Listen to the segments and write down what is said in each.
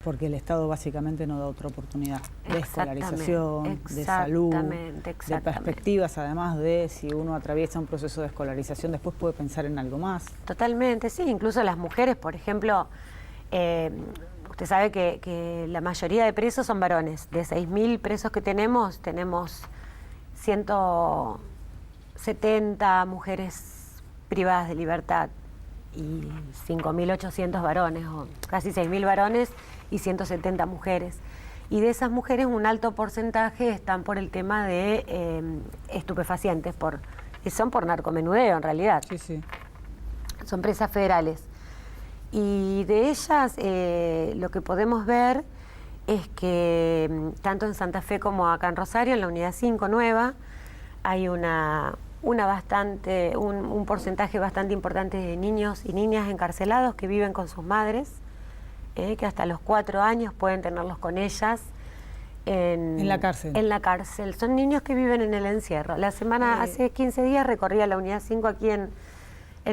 Porque el Estado básicamente no da otra oportunidad de escolarización, de salud, de perspectivas, además de si uno atraviesa un proceso de escolarización, después puede pensar en algo más. Totalmente, sí, incluso las mujeres, por ejemplo, usted sabe que la mayoría de presos son varones. De 6.000 presos que tenemos 170 mujeres privadas de libertad y 5.800 varones, o casi 6.000 varones y 170 mujeres. Y de esas mujeres un alto porcentaje están por el tema de estupefacientes, son por narcomenudeo en realidad. Sí, sí. Son presas federales. Y de ellas lo que podemos ver es que tanto en Santa Fe como acá en Rosario, en la unidad 5 nueva, hay un porcentaje bastante importante de niños y niñas encarcelados que viven con sus madres, que hasta los 4 años pueden tenerlos con ellas en la cárcel. En la cárcel. Son niños que viven en el encierro. Hace 15 días recorría la unidad 5 aquí en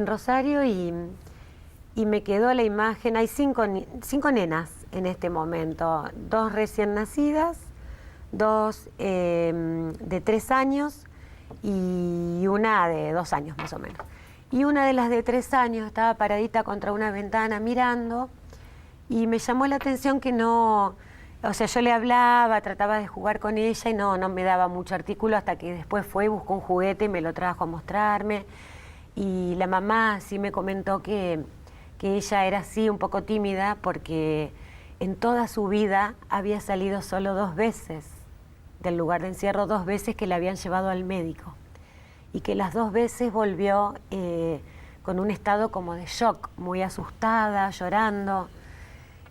Rosario y me quedó la imagen. Hay 5 nenas en este momento, 2 recién nacidas, 2 de 3 años y una de 2 años más o menos. Y una de las de 3 años estaba paradita contra una ventana mirando y me llamó la atención que no, o sea, yo le hablaba, trataba de jugar con ella y no me daba mucho artículo hasta que después buscó un juguete y me lo trajo a mostrarme. Y la mamá sí me comentó que ella era así un poco tímida porque en toda su vida había salido solo 2 veces del lugar de encierro, 2 veces que la habían llevado al médico y que las 2 veces volvió con un estado como de shock, muy asustada, llorando.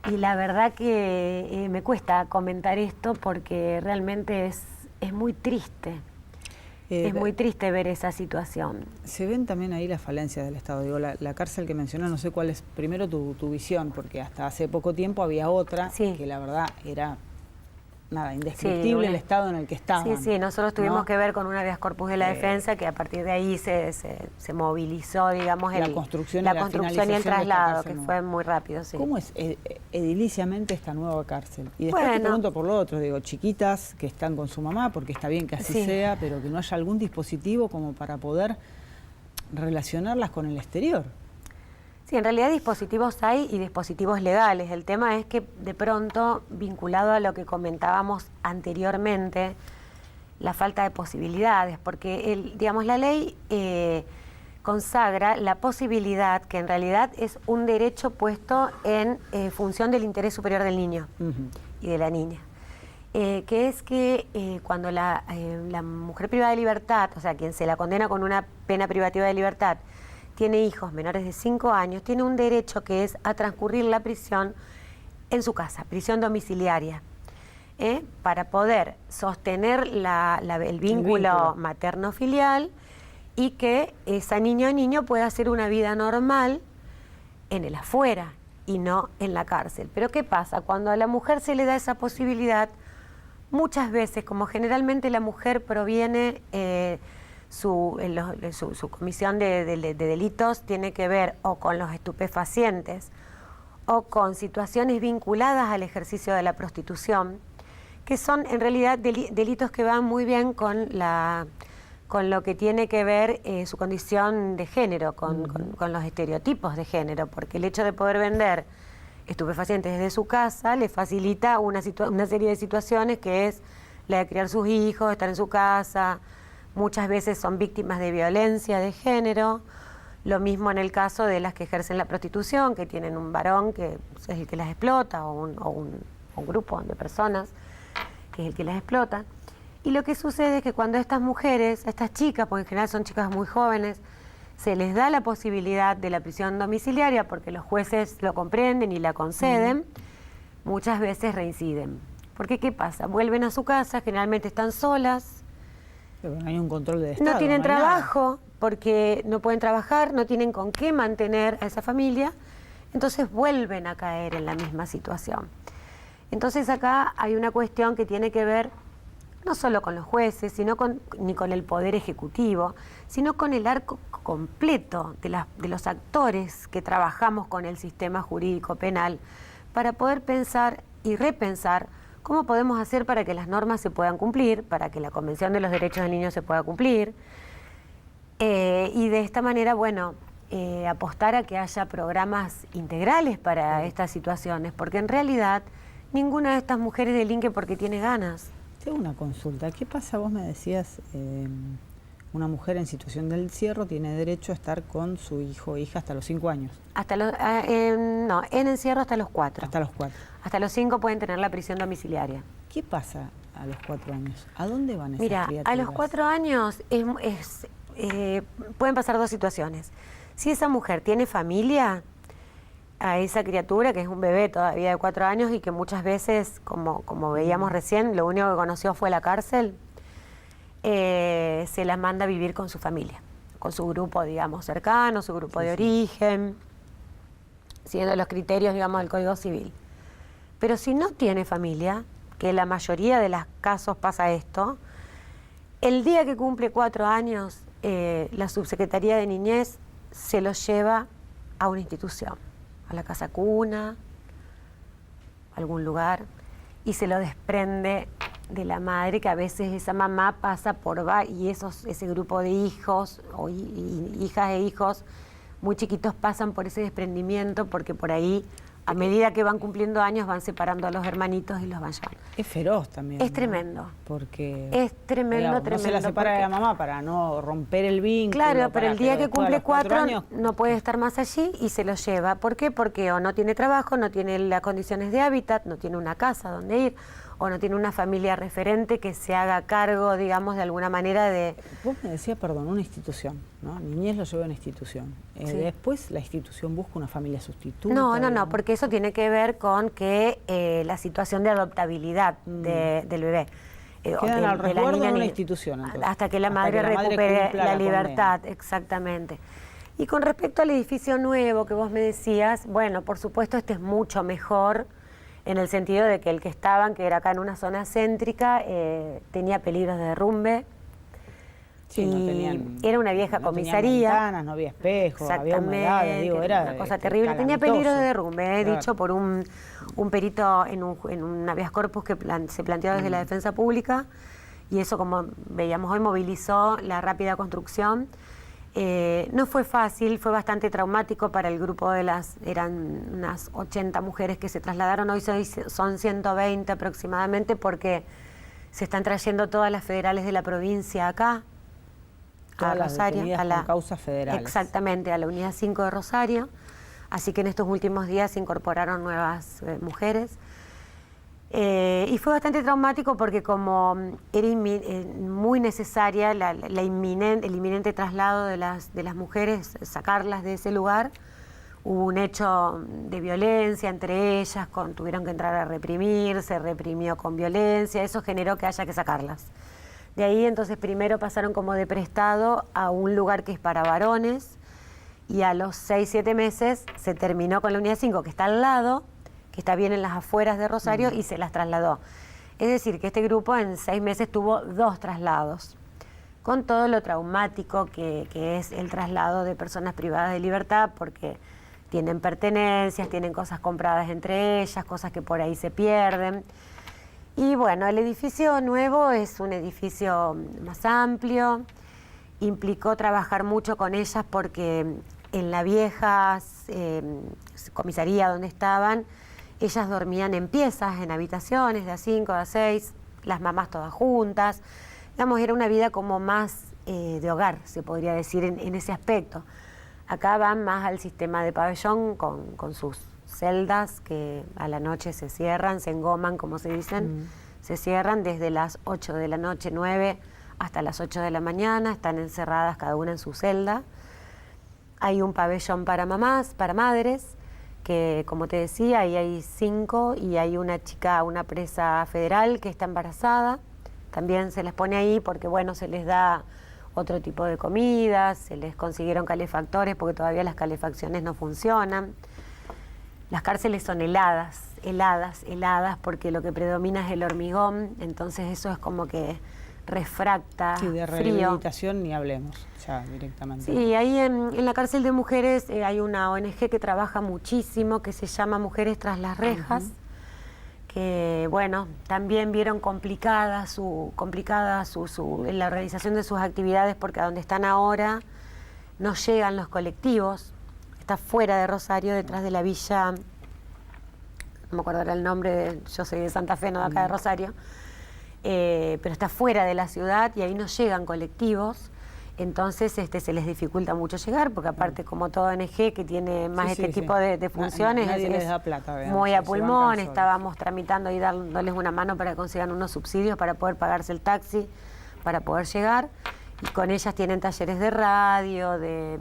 Y la verdad que me cuesta comentar esto porque realmente es muy triste. Es muy triste ver esa situación. Se ven también ahí las falencias del Estado. Digo, la cárcel que mencionas, no sé cuál es primero tu visión, porque hasta hace poco tiempo había otra que la verdad era indescriptible el estado en el que estaban. Sí, nosotros tuvimos que ver con un habeas corpus de la defensa que a partir de ahí se movilizó, digamos, la construcción y el traslado, que fue muy rápido. Sí. ¿Cómo es ediliciamente esta nueva cárcel? Y después te pregunto por lo otro, digo, chiquitas que están con su mamá, porque está bien que así sea, pero que no haya algún dispositivo como para poder relacionarlas con el exterior. Sí, en realidad dispositivos hay y dispositivos legales. El tema es que de pronto, vinculado a lo que comentábamos anteriormente, la falta de posibilidades, porque la ley consagra la posibilidad, que en realidad es un derecho puesto en función del interés superior del niño y de la niña, que es que cuando la mujer privada de libertad, o sea, quien se la condena con una pena privativa de libertad, tiene hijos menores de 5 años, tiene un derecho que es a transcurrir la prisión en su casa, prisión domiciliaria, para poder sostener el vínculo materno-filial y que esa niña o niño pueda hacer una vida normal en el afuera y no en la cárcel. Pero ¿qué pasa? Cuando a la mujer se le da esa posibilidad, muchas veces, como generalmente la mujer proviene... Su comisión de delitos tiene que ver o con los estupefacientes o con situaciones vinculadas al ejercicio de la prostitución, que son en realidad delitos que van muy bien con lo que tiene que ver su condición de género, con los estereotipos de género, porque el hecho de poder vender estupefacientes desde su casa le facilita una serie de situaciones que es la de criar sus hijos, estar en su casa. Muchas veces son víctimas de violencia de género, lo mismo en el caso de las que ejercen la prostitución, que tienen un varón que es el que las explota o un grupo de personas que es el que las explota. Y lo que sucede es que cuando estas mujeres, estas chicas, porque en general son chicas muy jóvenes, se les da la posibilidad de la prisión domiciliaria porque los jueces lo comprenden y la conceden, muchas veces reinciden. Porque ¿qué pasa? Vuelven a su casa, generalmente están solas, pero no hay un control de Estado. No tienen trabajo, porque no pueden trabajar, no tienen con qué mantener a esa familia, entonces vuelven a caer en la misma situación. Entonces acá hay una cuestión que tiene que ver no solo con los jueces, ni con el Poder Ejecutivo, sino con el arco completo de los actores que trabajamos con el sistema jurídico penal para poder pensar y repensar cómo podemos hacer para que las normas se puedan cumplir, para que la Convención de los Derechos del Niño se pueda cumplir, y de esta manera, bueno, apostar a que haya programas integrales para estas situaciones, porque en realidad ninguna de estas mujeres delinque porque tiene ganas. Tengo una consulta. ¿Qué pasa? Vos me decías, una mujer en situación del encierro tiene derecho a estar con su hijo o hija hasta los 5 años. No, en encierro hasta los 4. Hasta los 4. Hasta los 5 pueden tener la prisión domiciliaria. ¿Qué pasa a los 4 años? ¿A dónde van esas criaturas? Mira, a los 4 años pueden pasar dos situaciones. Si esa mujer tiene familia, a esa criatura, que es un bebé todavía de 4 años y que muchas veces, como veíamos recién, lo único que conoció fue la cárcel, se la manda a vivir con su familia, con su grupo, digamos, cercano, su grupo de origen, siguiendo los criterios, digamos, del Código Civil. Pero si no tiene familia, que la mayoría de los casos pasa esto, el día que cumple 4 años, la Subsecretaría de Niñez se lo lleva a una institución, a la casa cuna, a algún lugar, y se lo desprende de la madre, que a veces esa mamá pasa por y ese grupo de hijos o hijas e hijos muy chiquitos pasan por ese desprendimiento, porque por ahí, a medida que van cumpliendo años, van separando a los hermanitos y los van llevando. Es feroz también. Es ¿no? tremendo. Porque es tremendo, no se la separa de la mamá para no romper el vínculo. Claro, pero el día que cumple 4 años no puede estar más allí y se lo lleva. ¿Por qué? Porque o no tiene trabajo, no tiene las condiciones de hábitat, no tiene una casa donde ir, o no tiene una familia referente que se haga cargo, digamos, de alguna manera de... Vos me decías, perdón, una institución, ¿no? Niñez lo lleva a una institución. Sí. Después la institución busca una familia sustituta. No, porque eso tiene que ver con que la situación de adoptabilidad del bebé. Quedan al resguardo de una institución, entonces. Hasta que la madre recupere la libertad, condena. Exactamente. Y con respecto al edificio nuevo que vos me decías, bueno, por supuesto este es mucho mejor, en el sentido de que el que estaban, que era acá en una zona céntrica, tenía peligros de derrumbe. Sí, no tenían, era una vieja comisaría. No había ventanas, no había espejos, había humedad, digo, era una cosa terrible. Tenía peligros de derrumbe, claro. Dicho por un perito en un habeas corpus que se planteó desde la defensa pública, y eso, como veíamos hoy, movilizó la rápida construcción. No fue fácil, fue bastante traumático para el grupo eran unas 80 mujeres que se trasladaron, hoy son 120 aproximadamente, porque se están trayendo todas las federales de la provincia acá, todas a Rosario, a la causas federales. Exactamente, a la unidad 5 de Rosario, así que en estos últimos días se incorporaron nuevas mujeres. Y fue bastante traumático porque como era muy necesaria el inminente traslado de las mujeres, sacarlas de ese lugar, hubo un hecho de violencia entre ellas, tuvieron que entrar a reprimir, se reprimió con violencia, eso generó que haya que sacarlas. De ahí entonces primero pasaron como de prestado a un lugar que es para varones, y a los 6-7 meses se terminó con la unidad 5 que está al lado, que está bien en las afueras de Rosario, y se las trasladó. Es decir, que este grupo en 6 meses tuvo 2 traslados, con todo lo traumático que es el traslado de personas privadas de libertad, porque tienen pertenencias, tienen cosas compradas entre ellas, cosas que por ahí se pierden. Y bueno, el edificio nuevo es un edificio más amplio, implicó trabajar mucho con ellas porque en la vieja comisaría donde estaban, ellas dormían en piezas, en habitaciones de A5, de A6, las mamás todas juntas. Digamos, era una vida como más de hogar, se podría decir, en ese aspecto. Acá van más al sistema de pabellón con sus celdas que a la noche se cierran, se engoman, como se dicen, se cierran desde las 8 de la noche, 9, hasta las 8 de la mañana, están encerradas cada una en su celda. Hay un pabellón para mamás, para madres, que como te decía, ahí hay 5 y hay una chica, una presa federal que está embarazada, también se les pone ahí porque bueno, se les da otro tipo de comidas, se les consiguieron calefactores porque todavía las calefacciones no funcionan. Las cárceles son heladas porque lo que predomina es el hormigón, entonces eso es como que refracta, sí, de rehabilitación ni hablemos, ya directamente. Sí, ahí en la cárcel de mujeres hay una ONG que trabaja muchísimo, que se llama Mujeres Tras las Rejas, que bueno, también vieron complicada la organización de sus actividades, porque a donde están ahora no llegan los colectivos. Está fuera de Rosario, detrás de la villa, no me acuerdo ahora el nombre, yo soy de Santa Fe, no de acá de Rosario, pero está fuera de la ciudad y ahí no llegan colectivos. Entonces se les dificulta mucho llegar, porque aparte, como todo ONG que tiene más tipo de funciones, nadie les da plata, veamos, muy a pulmón. Estábamos tramitando y dándoles una mano para que consigan unos subsidios para poder pagarse el taxi, para poder llegar. Y con ellas tienen talleres de radio, de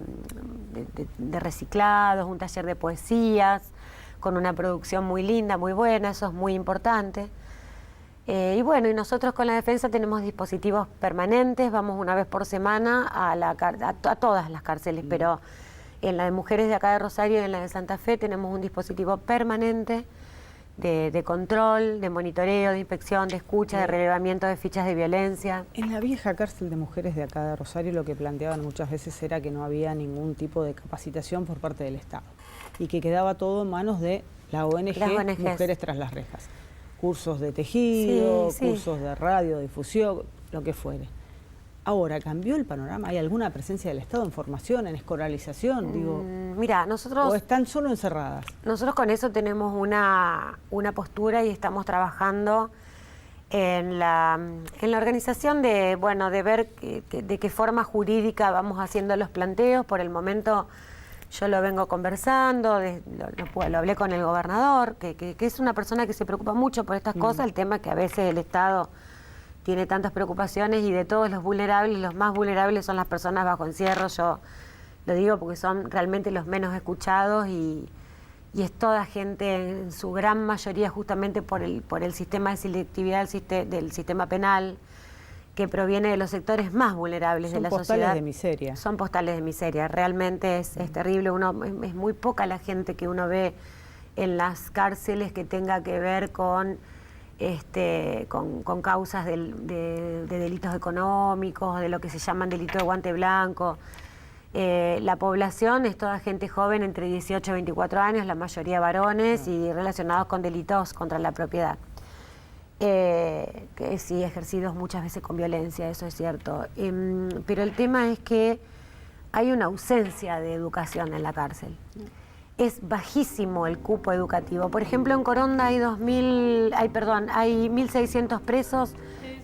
reciclados, un taller de poesías, con una producción muy linda, muy buena, eso es muy importante. Y bueno, y nosotros con la defensa tenemos dispositivos permanentes, vamos una vez por semana a todas las cárceles, pero en la de mujeres de acá de Rosario y en la de Santa Fe tenemos un dispositivo permanente de control, de monitoreo, de inspección, de escucha, de relevamiento de fichas de violencia. En la vieja cárcel de mujeres de acá de Rosario lo que planteaban muchas veces era que no había ningún tipo de capacitación por parte del Estado y que quedaba todo en manos de la ONG Mujeres Tras las Rejas. Cursos de tejido, cursos de radiodifusión, lo que fuere. Ahora, ¿cambió el panorama? ¿Hay alguna presencia del Estado en formación, en escolarización? Mira, nosotros... ¿O están solo encerradas? Nosotros con eso tenemos una postura y estamos trabajando en la organización de ver de qué forma jurídica vamos haciendo los planteos. Por el momento yo lo vengo conversando, lo hablé con el gobernador, que es una persona que se preocupa mucho por estas cosas. El tema es que a veces el Estado tiene tantas preocupaciones y de todos los vulnerables, los más vulnerables son las personas bajo encierro. Yo lo digo porque son realmente los menos escuchados y es toda gente, en su gran mayoría, justamente por el sistema de selectividad del sistema penal, que proviene de los sectores más vulnerables de la sociedad. Son postales de miseria. Son postales de miseria. Realmente es terrible. Es muy poca la gente que uno ve en las cárceles que tenga que ver con causas de delitos económicos, de lo que se llaman delitos de guante blanco. La población es toda gente joven entre 18 y 24 años, la mayoría varones y relacionados con delitos contra la propiedad. Que sí, ejercidos muchas veces con violencia, eso es cierto. Pero el tema es que hay una ausencia de educación en la cárcel. Es bajísimo el cupo educativo. Por ejemplo, en Coronda hay 1.600 presos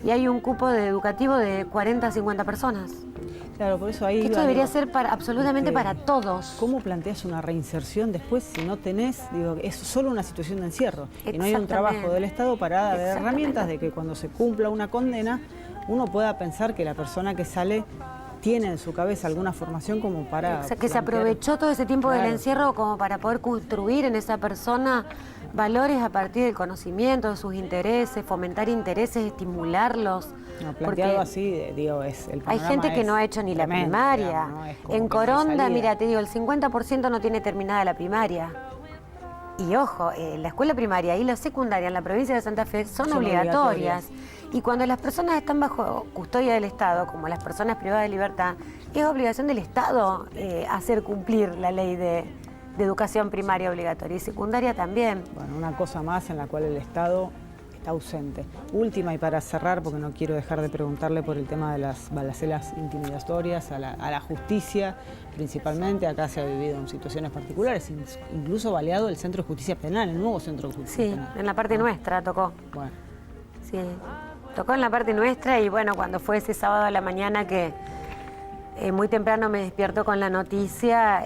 y hay un cupo educativo de 40 a 50 personas. Claro, por eso ahí... Esto debería ser absolutamente para todos. ¿Cómo planteas una reinserción después si no tenés, es solo una situación de encierro? Y no hay un trabajo del Estado para dar herramientas de que cuando se cumpla una condena, uno pueda pensar que la persona que sale tiene en su cabeza alguna formación como para... O sea, que se aprovechó todo ese tiempo del encierro como para poder construir en esa persona valores a partir del conocimiento, de sus intereses, fomentar intereses, estimularlos. No, planteado así, es el hay gente que no ha hecho ni la primaria. En Coronda, mira, te digo, el 50% no tiene terminada la primaria. Y ojo, la escuela primaria y la secundaria en la provincia de Santa Fe son obligatorias. Y cuando las personas están bajo custodia del Estado, como las personas privadas de libertad, es obligación del Estado hacer cumplir la ley de educación primaria obligatoria y secundaria también. Bueno, una cosa más en la cual el Estado está ausente. Última, y para cerrar, porque no quiero dejar de preguntarle por el tema de las balaceras intimidatorias a la justicia, principalmente. Acá se ha vivido en situaciones particulares, incluso baleado el Centro de Justicia Penal, el nuevo Centro de Justicia Penal. Sí, en la parte nuestra tocó. Bueno. Sí, tocó en la parte nuestra y bueno, cuando fue ese sábado a la mañana que muy temprano me despierto con la noticia,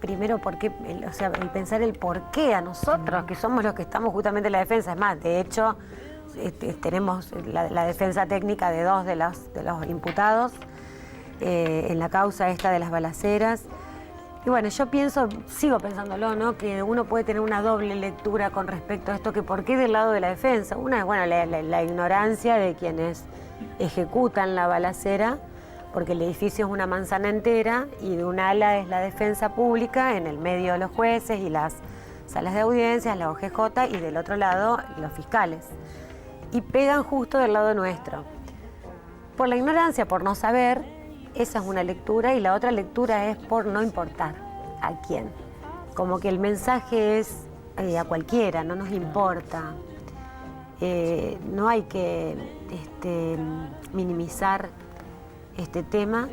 primero el pensar el por qué a nosotros, que somos los que estamos justamente en la defensa. Es más, de hecho, tenemos la defensa técnica de dos de los imputados en la causa esta de las balaceras. Y bueno, yo sigo pensándolo, ¿no? Que uno puede tener una doble lectura con respecto a esto, que por qué del lado de la defensa. Una es, bueno, la ignorancia de quienes ejecutan la balacera, porque el edificio es una manzana entera y de un ala es la defensa pública, en el medio los jueces y las salas de audiencias, la OGJ, y del otro lado los fiscales. Y pegan justo del lado nuestro. Por la ignorancia, por no saber, esa es una lectura, y la otra lectura es por no importar a quién. Como que el mensaje es, a cualquiera, no nos importa. No hay que minimizar este tema,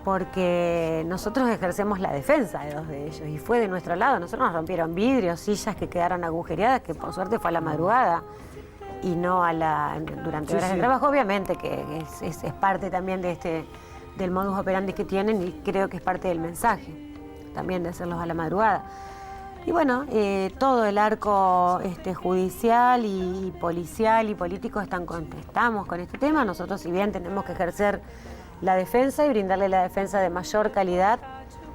porque nosotros ejercemos la defensa de 2 de ellos y fue de nuestro lado. Nosotros nos rompieron vidrios, sillas que quedaron agujereadas, que por suerte fue a la madrugada y no durante horas de trabajo. Obviamente que es parte también del modus operandi que tienen, y creo que es parte del mensaje también de hacerlos a la madrugada. Y bueno, todo el arco judicial y policial y político estamos con este tema. Nosotros, si bien tenemos que ejercer la defensa y brindarle la defensa de mayor calidad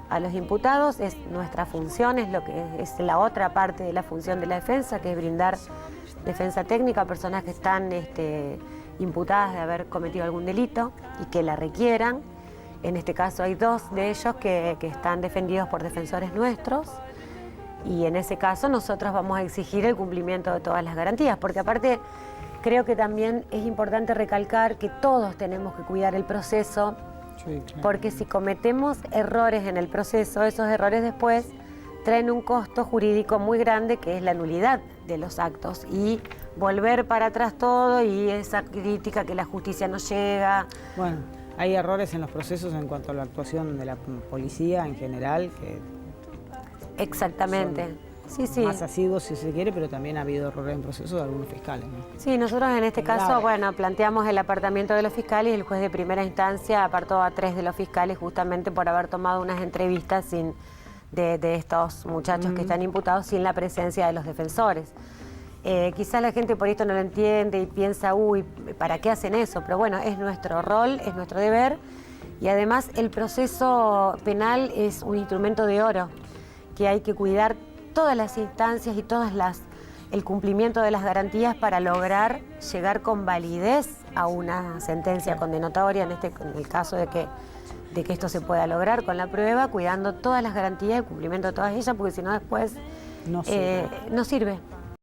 a los imputados, es nuestra función, es lo que es la otra parte de la función de la defensa, que es brindar defensa técnica a personas que están imputadas de haber cometido algún delito y que la requieran. En este caso hay 2 de ellos que están defendidos por defensores nuestros, y en ese caso nosotros vamos a exigir el cumplimiento de todas las garantías, porque aparte creo que también es importante recalcar que todos tenemos que cuidar el proceso, sí, claro. Porque si cometemos errores en el proceso, esos errores después traen un costo jurídico muy grande, que es la nulidad de los actos, y volver para atrás todo, y esa crítica que la justicia no llega. Bueno, hay errores en los procesos en cuanto a la actuación de la policía en general, que exactamente. Sí. Más asiduos si se quiere, pero también ha habido errores en procesos de algunos fiscales, ¿no? Sí, nosotros en este caso, bueno, planteamos el apartamiento de los fiscales, y el juez de primera instancia apartó a 3 de los fiscales justamente por haber tomado unas entrevistas de estos muchachos que están imputados sin la presencia de los defensores. Quizás la gente por esto no lo entiende y piensa, uy, ¿para qué hacen eso? Pero bueno, es nuestro rol, es nuestro deber, y además el proceso penal es un instrumento de oro, que hay que cuidar todas las instancias y el cumplimiento de las garantías para lograr llegar con validez a una sentencia condenatoria, en el caso de que esto se pueda lograr con la prueba, cuidando todas las garantías y cumplimiento de todas ellas, porque si no después no sirve.